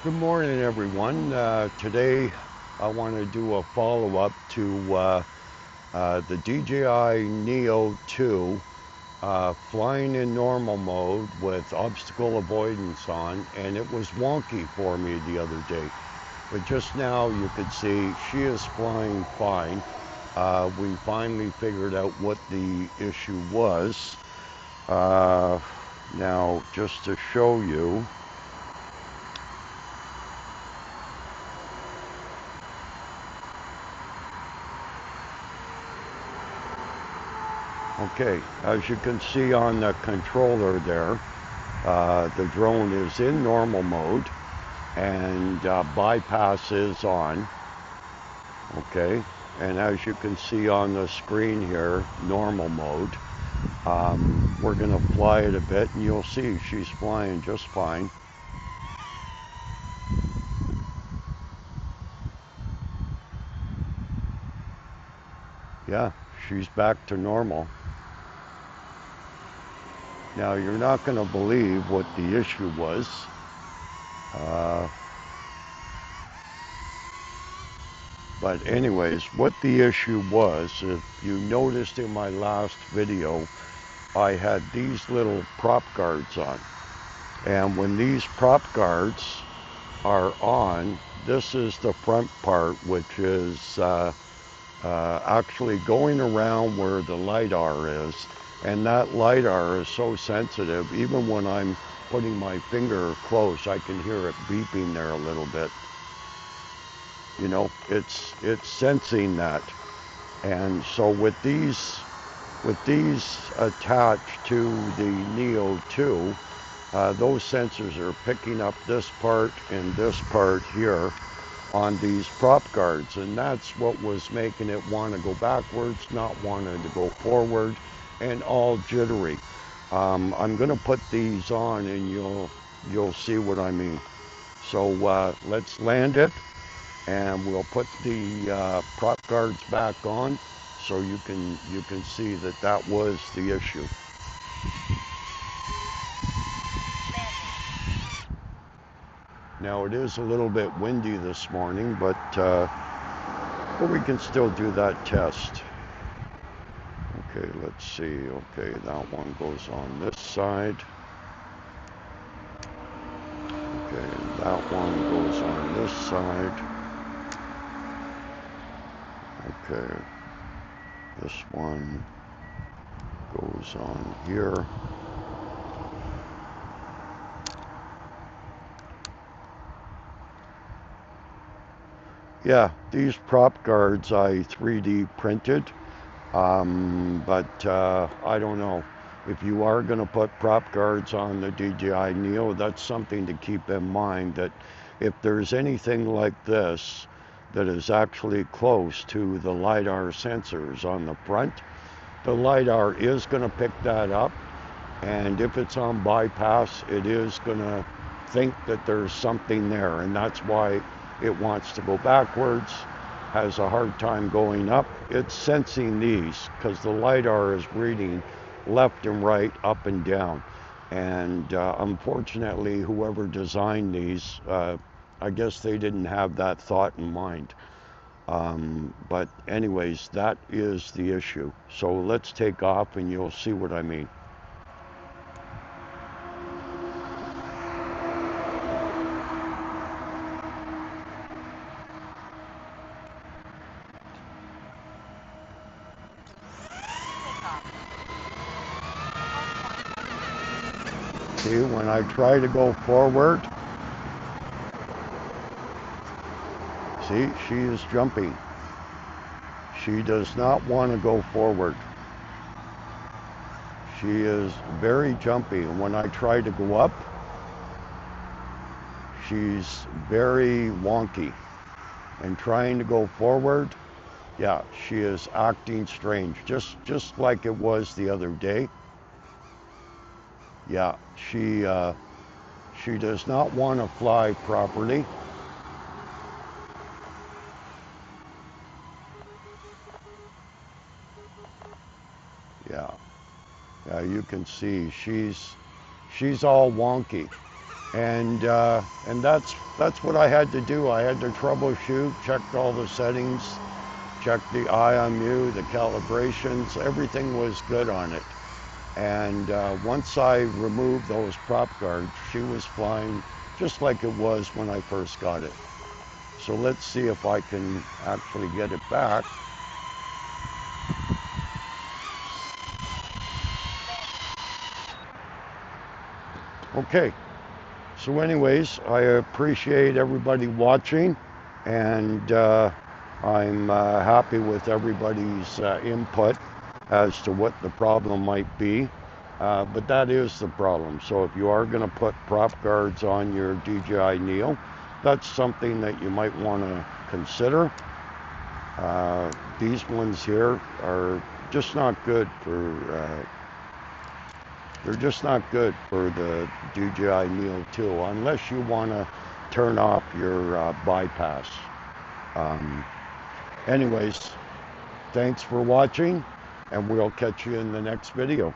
Good morning, everyone. Today I want to do a follow-up to the DJI NEO 2 flying in normal mode with obstacle avoidance on, and it was wonky for me the other day. But just now you could see she is flying fine. We finally figured out what the issue was. Now, just to show you, okay, as you can see on the controller there, the drone is in normal mode and bypass is on, okay? And as you can see on the screen here, normal mode. We're gonna fly it a bit and you'll see she's flying just fine. Yeah, she's back to normal. Now, you're not going to believe what the issue was. But anyways, what the issue was, if you noticed in my last video, I had these little prop guards on. And when these prop guards are on, this is the front part, which is actually going around where the LiDAR is. And that LiDAR is so sensitive, even when I'm putting my finger close, I can hear it beeping there a little bit. You know, it's sensing that. And so with these attached to the NEO 2, those sensors are picking up this part and this part here on these prop guards, and that's what was making it want to go backwards, not wanting to go forward, and all jittery. I'm going to put these on and you'll see what I mean. So let's land it, and we'll put the prop guards back on so you can see that that was the issue. Now it is a little bit windy this morning, but we can still do that test. Okay, let's see. Okay, that one goes on this side. Okay, that one goes on this side. Okay, this one goes on here. Yeah, these prop guards I 3D printed. But I don't know. If you are going to put prop guards on the DJI NEO, that's something to keep in mind, that if there's anything like this that is actually close to the LiDAR sensors on the front, the LiDAR is going to pick that up, and if it's on bypass, it is going to think that there's something there, and that's why it wants to go backwards, has a hard time going up. It's sensing these because the LiDAR is reading left and right, up and down. And unfortunately, whoever designed these, I guess they didn't have that thought in mind. But anyways, that is the issue. So let's take off and you'll see what I mean. See, when I try to go forward, see, she is jumping. She does not want to go forward. She is very jumpy, and when I try to go up, she's very wonky. And trying to go forward, yeah, she is acting strange, just like it was the other day. Yeah, she does not want to fly properly. Yeah, yeah, you can see she's all wonky, and that's what I had to do. I had to troubleshoot, checked all the settings, checked the IMU, the calibrations, everything was good on it. And once I removed those prop guards, she was flying just like it was when I first got it. So let's see if I can actually get it back. Okay, so anyways, I appreciate everybody watching, and I'm happy with everybody's input as to what the problem might be. But that is the problem. So if you are going to put prop guards on your DJI NEO, that's something that you might want to consider. These ones here are just not good for they're just not good for the DJI NEO 2 unless you want to turn off your bypass. Um, anyways, thanks for watching, and we'll catch you in the next video.